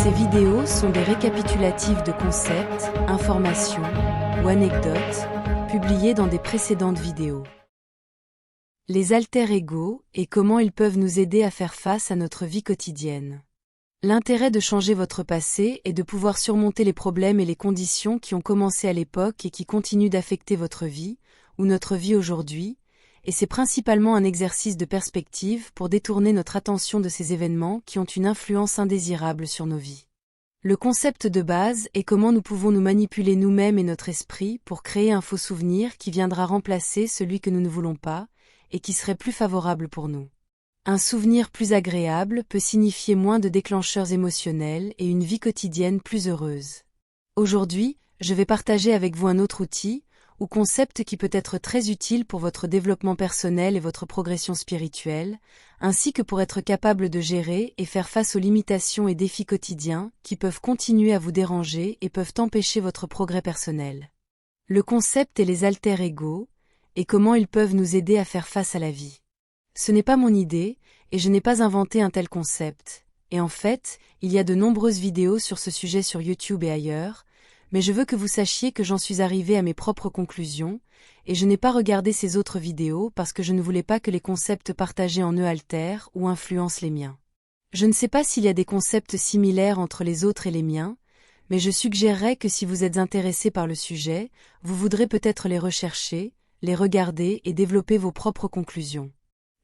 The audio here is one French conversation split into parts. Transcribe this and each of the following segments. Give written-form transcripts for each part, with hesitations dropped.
Ces vidéos sont des récapitulatifs de concepts, informations ou anecdotes publiés dans des précédentes vidéos. Les alter-ego et comment ils peuvent nous aider à faire face à notre vie quotidienne. L'intérêt de changer votre passé est de pouvoir surmonter les problèmes et les conditions qui ont commencé à l'époque et qui continuent d'affecter votre vie, ou notre vie aujourd'hui, et c'est principalement un exercice de perspective pour détourner notre attention de ces événements qui ont une influence indésirable sur nos vies. Le concept de base est comment nous pouvons nous manipuler nous-mêmes et notre esprit pour créer un faux souvenir qui viendra remplacer celui que nous ne voulons pas, et qui serait plus favorable pour nous. Un souvenir plus agréable peut signifier moins de déclencheurs émotionnels et une vie quotidienne plus heureuse. Aujourd'hui, je vais partager avec vous un autre outil, ou concept qui peut être très utile pour votre développement personnel et votre progression spirituelle, ainsi que pour être capable de gérer et faire face aux limitations et défis quotidiens qui peuvent continuer à vous déranger et peuvent empêcher votre progrès personnel. Le concept est les alter-ego, et comment ils peuvent nous aider à faire face à la vie. Ce n'est pas mon idée, et je n'ai pas inventé un tel concept, et en fait, il y a de nombreuses vidéos sur ce sujet sur YouTube et ailleurs, mais je veux que vous sachiez que j'en suis arrivé à mes propres conclusions, et je n'ai pas regardé ces autres vidéos parce que je ne voulais pas que les concepts partagés en eux altèrent ou influencent les miens. Je ne sais pas s'il y a des concepts similaires entre les autres et les miens, mais je suggérerais que si vous êtes intéressé par le sujet, vous voudrez peut-être les rechercher, les regarder et développer vos propres conclusions.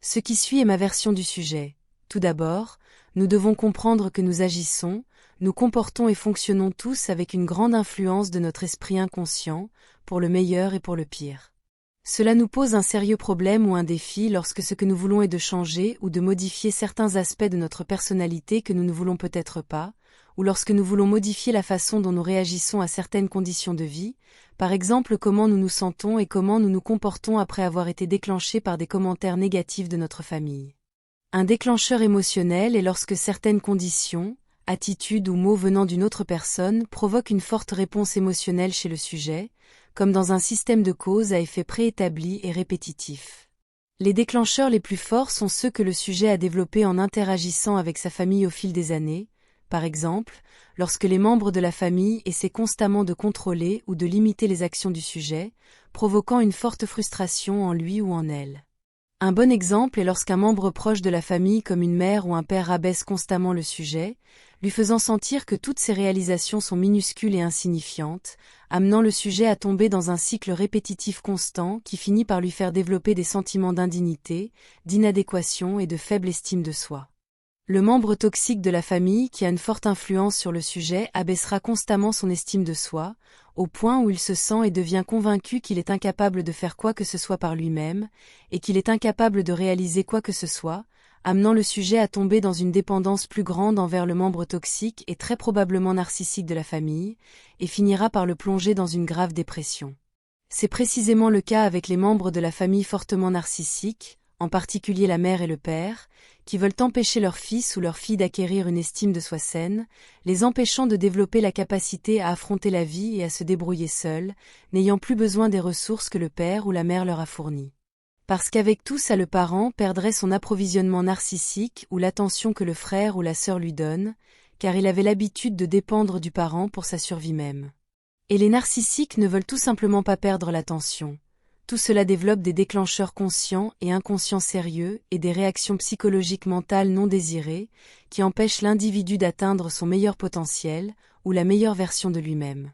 Ce qui suit est ma version du sujet. Tout d'abord, nous devons comprendre que nous agissons, nous comportons et fonctionnons tous avec une grande influence de notre esprit inconscient, pour le meilleur et pour le pire. Cela nous pose un sérieux problème ou un défi lorsque ce que nous voulons est de changer ou de modifier certains aspects de notre personnalité que nous ne voulons peut-être pas, ou lorsque nous voulons modifier la façon dont nous réagissons à certaines conditions de vie, par exemple comment nous nous sentons et comment nous nous comportons après avoir été déclenchés par des commentaires négatifs de notre famille. Un déclencheur émotionnel est lorsque certaines conditions, attitudes ou mots venant d'une autre personne provoquent une forte réponse émotionnelle chez le sujet, comme dans un système de cause à effet préétabli et répétitif. Les déclencheurs les plus forts sont ceux que le sujet a développés en interagissant avec sa famille au fil des années, par exemple, lorsque les membres de la famille essaient constamment de contrôler ou de limiter les actions du sujet, provoquant une forte frustration en lui ou en elle. Un bon exemple est lorsqu'un membre proche de la famille comme une mère ou un père rabaisse constamment le sujet, lui faisant sentir que toutes ses réalisations sont minuscules et insignifiantes, amenant le sujet à tomber dans un cycle répétitif constant qui finit par lui faire développer des sentiments d'indignité, d'inadéquation et de faible estime de soi. Le membre toxique de la famille qui a une forte influence sur le sujet abaissera constamment son estime de soi, au point où il se sent et devient convaincu qu'il est incapable de faire quoi que ce soit par lui-même, et qu'il est incapable de réaliser quoi que ce soit, amenant le sujet à tomber dans une dépendance plus grande envers le membre toxique et très probablement narcissique de la famille, et finira par le plonger dans une grave dépression. C'est précisément le cas avec les membres de la famille fortement narcissiques, en particulier la mère et le père, qui veulent empêcher leur fils ou leur fille d'acquérir une estime de soi saine, les empêchant de développer la capacité à affronter la vie et à se débrouiller seuls, n'ayant plus besoin des ressources que le père ou la mère leur a fournies. Parce qu'avec tout ça le parent perdrait son approvisionnement narcissique ou l'attention que le frère ou la sœur lui donne, car il avait l'habitude de dépendre du parent pour sa survie même. Et les narcissiques ne veulent tout simplement pas perdre l'attention. Tout cela développe des déclencheurs conscients et inconscients sérieux et des réactions psychologiques mentales non désirées qui empêchent l'individu d'atteindre son meilleur potentiel ou la meilleure version de lui-même.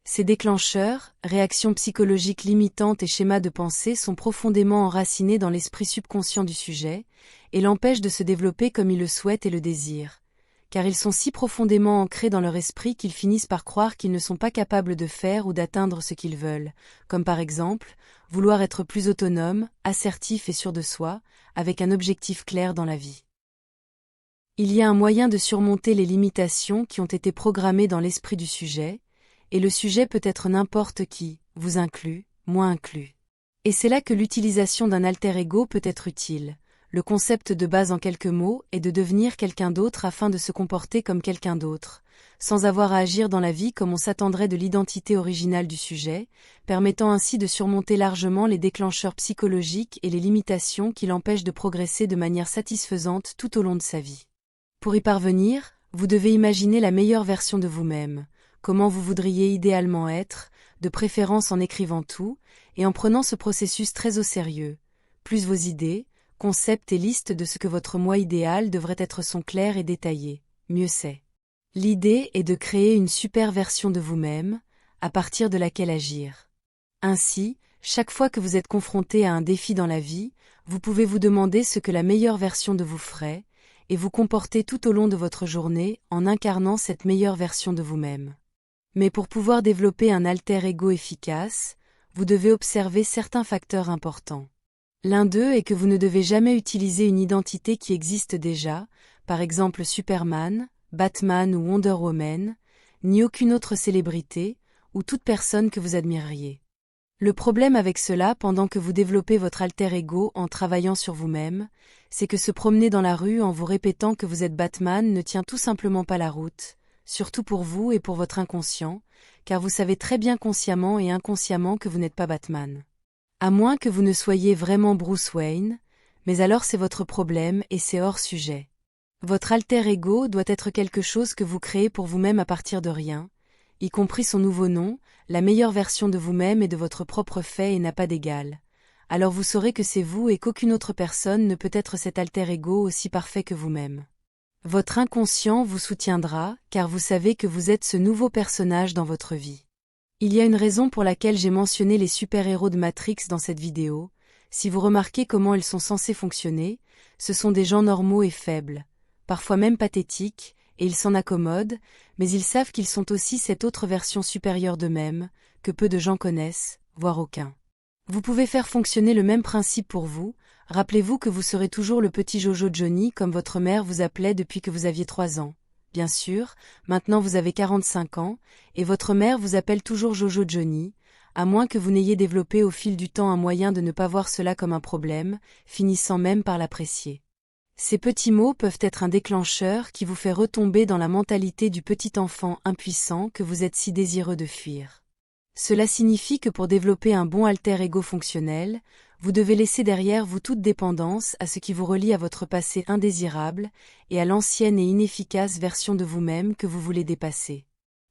Ces déclencheurs, réactions psychologiques limitantes et schémas de pensée sont profondément enracinés dans l'esprit subconscient du sujet et l'empêchent de se développer comme il le souhaite et le désire, car ils sont si profondément ancrés dans leur esprit qu'ils finissent par croire qu'ils ne sont pas capables de faire ou d'atteindre ce qu'ils veulent, comme par exemple, vouloir être plus autonome, assertif et sûr de soi, avec un objectif clair dans la vie. Il y a un moyen de surmonter les limitations qui ont été programmées dans l'esprit du sujet, et le sujet peut être n'importe qui, vous inclus, moi inclus. Et c'est là que l'utilisation d'un alter-ego peut être utile. Le concept de base en quelques mots est de devenir quelqu'un d'autre afin de se comporter comme quelqu'un d'autre, sans avoir à agir dans la vie comme on s'attendrait de l'identité originale du sujet, permettant ainsi de surmonter largement les déclencheurs psychologiques et les limitations qui l'empêchent de progresser de manière satisfaisante tout au long de sa vie. Pour y parvenir, Vous devez imaginer la meilleure version de vous-même, comment vous voudriez idéalement être, de préférence en écrivant tout, et en prenant ce processus très au sérieux. Plus vos idées, concepts et listes de ce que votre moi idéal devrait être sont clairs et détaillés, mieux c'est. L'idée est de créer une super version de vous-même, à partir de laquelle agir. Ainsi, chaque fois que vous êtes confronté à un défi dans la vie, vous pouvez vous demander ce que la meilleure version de vous ferait, et vous comporter tout au long de votre journée en incarnant cette meilleure version de vous-même. Mais pour pouvoir développer un alter ego efficace, vous devez observer certains facteurs importants. L'un d'eux est que vous ne devez jamais utiliser une identité qui existe déjà, par exemple Superman, Batman ou Wonder Woman, ni aucune autre célébrité, ou toute personne que vous admiriez. Le problème avec cela pendant que vous développez votre alter ego en travaillant sur vous-même, c'est que se promener dans la rue en vous répétant que vous êtes Batman ne tient tout simplement pas la route, surtout pour vous et pour votre inconscient, car vous savez très bien consciemment et inconsciemment que vous n'êtes pas Batman. À moins que vous ne soyez vraiment Bruce Wayne, mais alors c'est votre problème et c'est hors sujet. Votre alter ego doit être quelque chose que vous créez pour vous-même à partir de rien, y compris son nouveau nom, la meilleure version de vous-même et de votre propre fait et n'a pas d'égal. Alors vous saurez que c'est vous et qu'aucune autre personne ne peut être cet alter ego aussi parfait que vous-même. Votre inconscient vous soutiendra, car vous savez que vous êtes ce nouveau personnage dans votre vie. Il y a une raison pour laquelle j'ai mentionné les super-héros de Matrix dans cette vidéo. Si vous remarquez comment ils sont censés fonctionner, ce sont des gens normaux et faibles, parfois même pathétiques, et ils s'en accommodent, mais ils savent qu'ils sont aussi cette autre version supérieure d'eux-mêmes, que peu de gens connaissent, voire aucun. Vous pouvez faire fonctionner le même principe pour vous, rappelez-vous que vous serez toujours le petit Jojo Johnny comme votre mère vous appelait depuis que vous aviez 3 ans. Bien sûr, maintenant vous avez 45 ans, et votre mère vous appelle toujours Jojo Johnny, à moins que vous n'ayez développé au fil du temps un moyen de ne pas voir cela comme un problème, finissant même par l'apprécier. Ces petits mots peuvent être un déclencheur qui vous fait retomber dans la mentalité du petit enfant impuissant que vous êtes si désireux de fuir. Cela signifie que pour développer un bon alter ego fonctionnel, vous devez laisser derrière vous toute dépendance à ce qui vous relie à votre passé indésirable et à l'ancienne et inefficace version de vous-même que vous voulez dépasser.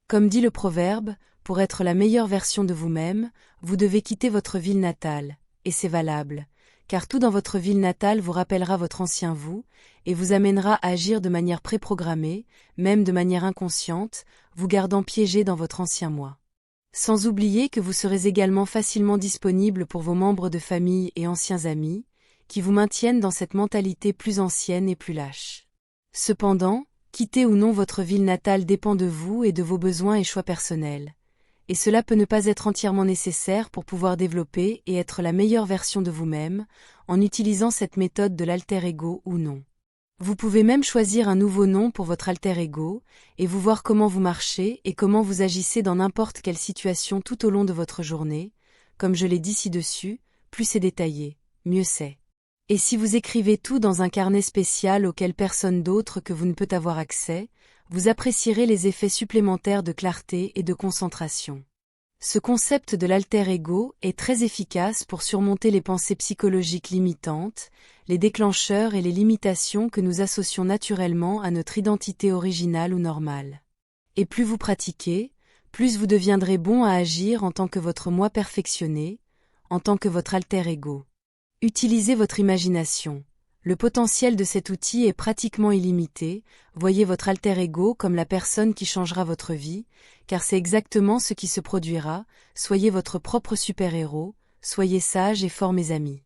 Comme dit le proverbe, pour être la meilleure version de vous-même, vous devez quitter votre ville natale, et c'est valable. Car tout dans votre ville natale vous rappellera votre ancien vous, et vous amènera à agir de manière préprogrammée, même de manière inconsciente, vous gardant piégé dans votre ancien moi. Sans oublier que vous serez également facilement disponible pour vos membres de famille et anciens amis, qui vous maintiennent dans cette mentalité plus ancienne et plus lâche. Cependant, quitter ou non votre ville natale dépend de vous et de vos besoins et choix personnels. Et cela peut ne pas être entièrement nécessaire pour pouvoir développer et être la meilleure version de vous-même, en utilisant cette méthode de l'alter ego ou non. Vous pouvez même choisir un nouveau nom pour votre alter ego, et vous voir comment vous marchez et comment vous agissez dans n'importe quelle situation tout au long de votre journée. Comme je l'ai dit ci-dessus, plus c'est détaillé, mieux c'est. Et si vous écrivez tout dans un carnet spécial auquel personne d'autre que vous ne peut avoir accès, vous apprécierez les effets supplémentaires de clarté et de concentration. Ce concept de l'alter ego est très efficace pour surmonter les pensées psychologiques limitantes, les déclencheurs et les limitations que nous associons naturellement à notre identité originale ou normale. Et plus vous pratiquez, plus vous deviendrez bon à agir en tant que votre moi perfectionné, en tant que votre alter ego. Utilisez votre imagination. Le potentiel de cet outil est pratiquement illimité, voyez votre alter ego comme la personne qui changera votre vie, car c'est exactement ce qui se produira, soyez votre propre super-héros, soyez sage et forts mes amis.